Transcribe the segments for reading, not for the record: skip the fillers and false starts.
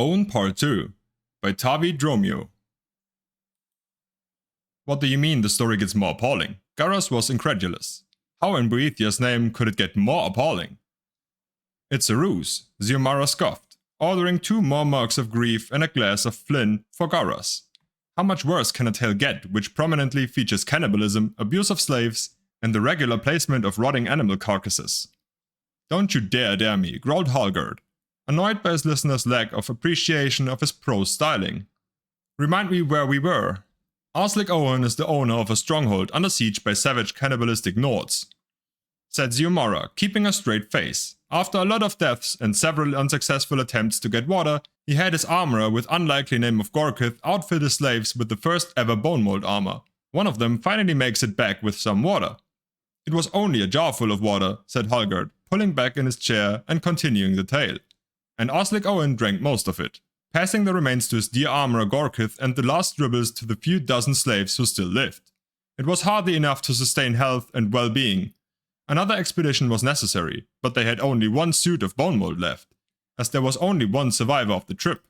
Owen Part 2 by Tavi Dromio. What do you mean the story gets more appalling? Garrus was incredulous. How in Boethiah's name could it get more appalling? It's a ruse, Xiomara scoffed, ordering 2 more mugs of grief and a glass of flin for Garrus. How much worse can a tale get which prominently features cannibalism, abuse of slaves, and the regular placement of rotting animal carcasses? Don't you dare me, growled Hallgerd, annoyed by his listener's lack of appreciation of his prose styling. Remind me where we were. Arslic Owen is the owner of a stronghold under siege by savage cannibalistic Nords, said Xiomara, keeping a straight face. After a lot of deaths and several unsuccessful attempts to get water, he had his armorer with unlikely name of Gorkith outfit his slaves with the first ever bone mold armor. One of them finally makes it back with some water. It was only a jar full of water, said Hallgerd, pulling back in his chair and continuing the tale. And Arslic Owen drank most of it, passing the remains to his dear armorer Gorkith and the last dribbles to the few dozen slaves who still lived. It was hardly enough to sustain health and well-being. Another expedition was necessary, but they had only 1 suit of bone mold left, as there was only 1 survivor of the trip.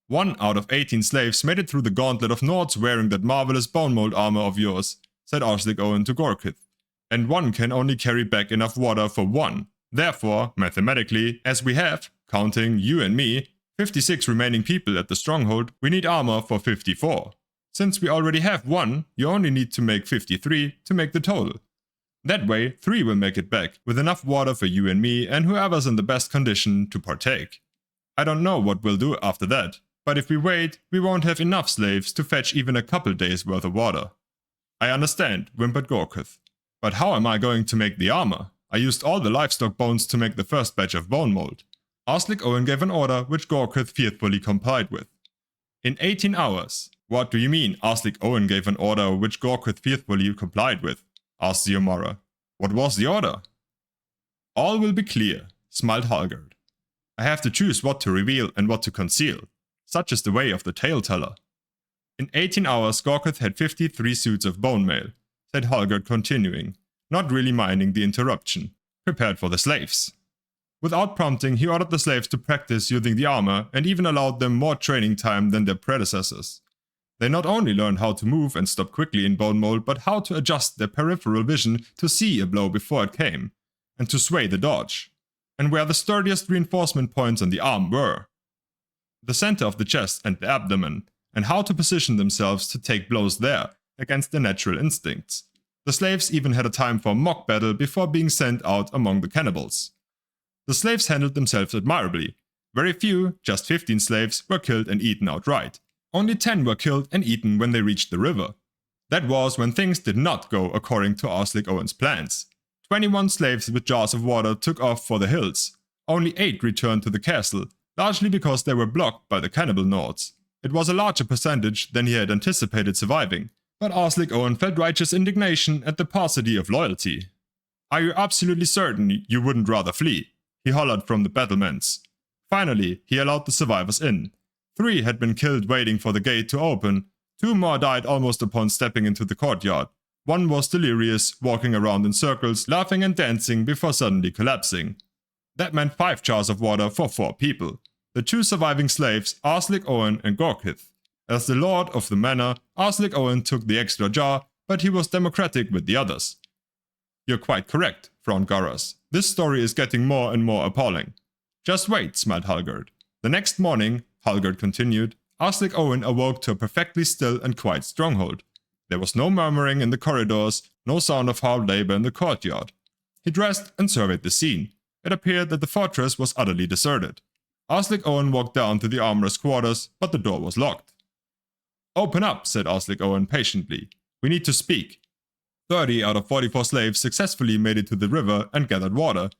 1 out of 18 slaves made it through the gauntlet of Nords wearing that marvelous bone mold armor of yours, said Arslic Owen to Gorkith, and 1 can only carry back enough water for 1. Therefore, mathematically, as we have, counting you and me, 56 remaining people at the stronghold, we need armor for 54. Since we already have 1, you only need to make 53 to make the total. That way, 3 will make it back, with enough water for you and me and whoever's in the best condition to partake. I don't know what we'll do after that, but if we wait, we won't have enough slaves to fetch even a couple days worth of water. I understand, whimpered Gorkith. But how am I going to make the armor? I used all the livestock bones to make the first batch of bone mold. Arslic Owen gave an order which Gorkith faithfully complied with. In 18 hours. What do you mean, Arslic Owen gave an order which Gorkith faithfully complied with? Asked Xiomara. What was the order? All will be clear, smiled Hallgerd. I have to choose what to reveal and what to conceal. Such is the way of the tale-teller. In 18 hours Gorkith had 53 suits of bone mail, said Hallgerd continuing, not really minding the interruption, prepared for the slaves. Without prompting, he ordered the slaves to practice using the armor and even allowed them more training time than their predecessors. They not only learned how to move and stop quickly in bone mold, but how to adjust their peripheral vision to see a blow before it came, and to sway the dodge, and where the sturdiest reinforcement points on the arm were. The center of the chest and the abdomen, and how to position themselves to take blows there, against their natural instincts. The slaves even had a time for a mock battle before being sent out among the cannibals. The slaves handled themselves admirably. Very few, just 15 slaves, were killed and eaten outright. Only 10 were killed and eaten when they reached the river. That was when things did not go according to Arslic Owen's plans. 21 slaves with jars of water took off for the hills. Only 8 returned to the castle, largely because they were blocked by the cannibal Nords. It was a larger percentage than he had anticipated surviving, but Arslic Owen felt righteous indignation at the paucity of loyalty. Are you absolutely certain you wouldn't rather flee? He hollered from the battlements. Finally, he allowed the survivors in. 3 had been killed waiting for the gate to open. 2 more died almost upon stepping into the courtyard. 1 was delirious, walking around in circles, laughing and dancing before suddenly collapsing. That meant 5 jars of water for 4 people. The 2 surviving slaves, Arslic Owen and Gorkith. As the lord of the manor, Arslic Owen took the extra jar, but he was democratic with the others. You're quite correct, frowned Garrus. This story is getting more and more appalling. Just wait, smiled Hallgerd. The next morning, Hallgerd continued, Arslic Owen awoke to a perfectly still and quiet stronghold. There was no murmuring in the corridors, no sound of hard labor in the courtyard. He dressed and surveyed the scene. It appeared that the fortress was utterly deserted. Arslic Owen walked down to the armorer's quarters, but the door was locked. Open up, said Arslic Owen patiently. We need to speak. 30 out of 44 slaves successfully made it to the river and gathered water.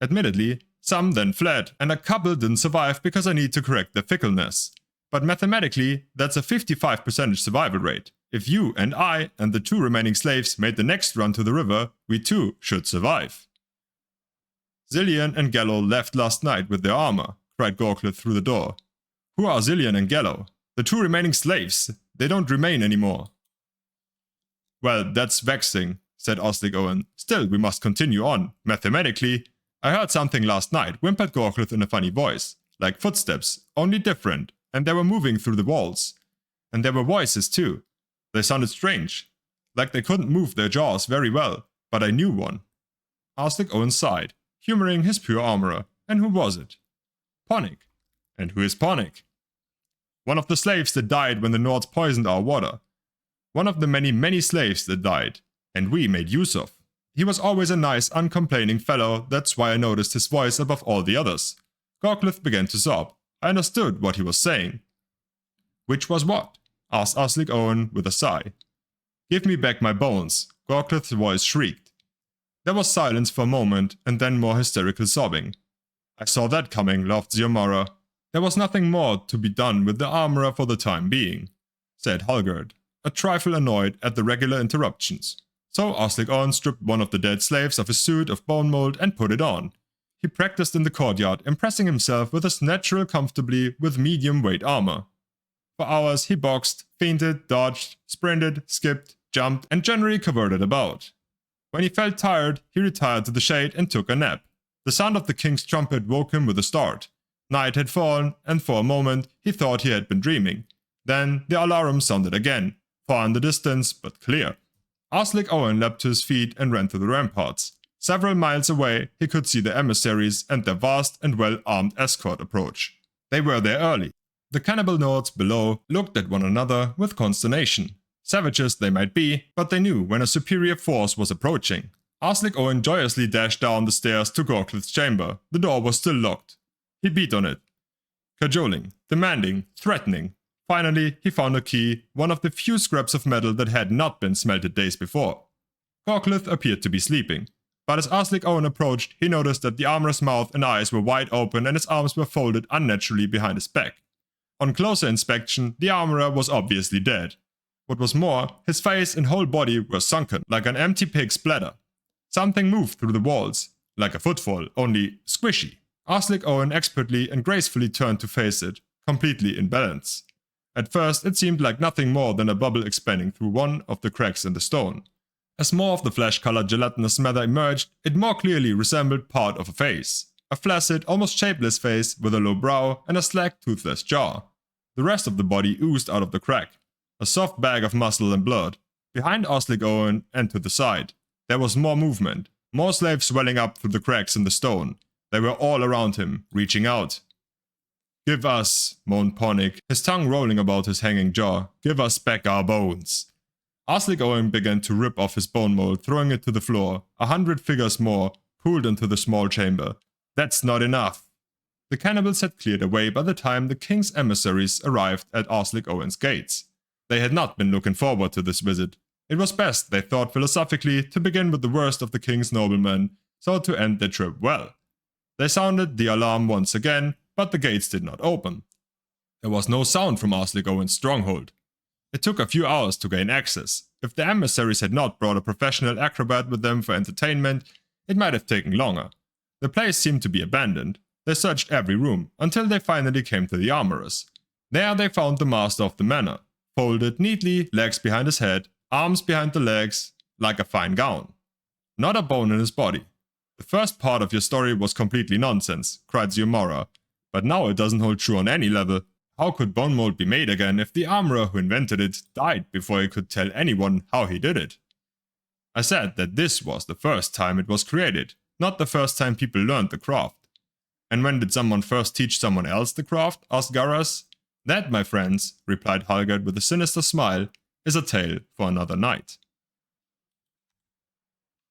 Admittedly, some then fled, and a couple didn't survive because I need to correct their fickleness. But mathematically, that's a 55% survival rate. If you and I and the 2 remaining slaves made the next run to the river, we too should survive. Zillion and Gallo left last night with their armor, cried Gorkith through the door. Who are Zillion and Gallo? The 2 remaining slaves. They don't remain anymore. Well, that's vexing, said Arslic Owen. Still, we must continue on. Mathematically, I heard something last night, whimpered Gorkith in a funny voice. like footsteps, only different, and they were moving through the walls. And there were voices too. They sounded strange, like they couldn't move their jaws very well, but I knew one. Arslik Owen sighed, humoring his poor armorer. And who was it? Ponic. And who is Ponic? One of the slaves that died when the Nords poisoned our water. One of the many slaves that died, and we made use of. He was always a nice, uncomplaining fellow, that's why I noticed his voice above all the others. Gorklith began to sob. I understood what he was saying. Which was what? Asked Arslik Owen with a sigh. Give me back my bones, Gorklith's voice shrieked. There was silence for a moment, and then more hysterical sobbing. I saw that coming, laughed Xiomara. There was nothing more to be done with the armorer for the time being, said Halgerd, a trifle annoyed at the regular interruptions. So Arslik Owen stripped one of the dead slaves of his suit of bone mold and put it on. He practiced in the courtyard, impressing himself with his natural comfortably with medium-weight armor. For hours he boxed, feinted, dodged, sprinted, skipped, jumped, and generally cavorted about. When he felt tired, he retired to the shade and took a nap. The sound of the king's trumpet woke him with a start. Night had fallen, and for a moment he thought he had been dreaming. Then the alarm sounded again, far in the distance, but clear. Arslik Owen leapt to his feet and ran to the ramparts. Several miles away, he could see the emissaries and their vast and well-armed escort approach. They were there early. The cannibal Nords below looked at one another with consternation. Savages they might be, but they knew when a superior force was approaching. Arslik Owen joyously dashed down the stairs to Gorklith's chamber. The door was still locked. He beat on it, cajoling, demanding, threatening. Finally, he found a key, one of the few scraps of metal that had not been smelted days before. Gorklith appeared to be sleeping, but as Arslik Owen approached, he noticed that the armorer's mouth and eyes were wide open and his arms were folded unnaturally behind his back. On closer inspection, the armorer was obviously dead. What was more, his face and whole body were sunken, like an empty pig's bladder. Something moved through the walls, like a footfall, only squishy. Arslik Owen expertly and gracefully turned to face it, completely in balance. At first, it seemed like nothing more than a bubble expanding through one of the cracks in the stone. As more of the flesh-colored gelatinous matter emerged, it more clearly resembled part of a face. A flaccid, almost shapeless face with a low brow and a slack, toothless jaw. The rest of the body oozed out of the crack. A soft bag of muscle and blood. Behind Arslik Owen and to the side, there was more movement. More slaves swelling up through the cracks in the stone. They were all around him, reaching out. Give us, moaned Ponic, his tongue rolling about his hanging jaw. Give us back our bones. Arslik Owen began to rip off his bone mold, throwing it to the floor. 100 figures more pooled into the small chamber. That's not enough. The cannibals had cleared away by the time the king's emissaries arrived at Arslik Owen's gates. They had not been looking forward to this visit. It was best, they thought philosophically, to begin with the worst of the king's noblemen, so to end their trip well. They sounded the alarm once again, but the gates did not open. There was no sound from Arslik Owen's stronghold. It took a few hours to gain access. If the emissaries had not brought a professional acrobat with them for entertainment, it might have taken longer. The place seemed to be abandoned. They searched every room, until they finally came to the armorer's. There they found the master of the manor, folded neatly, legs behind his head, arms behind the legs, like a fine gown. Not a bone in his body. The first part of your story was completely nonsense, cried Xiomara, but now it doesn't hold true on any level. How could bone mold be made again if the armorer who invented it died before he could tell anyone how he did it? I said that this was the first time it was created, not the first time people learned the craft. And when did someone first teach someone else the craft? Asked Garas. That, my friends, replied Halgerd with a sinister smile, is a tale for another night.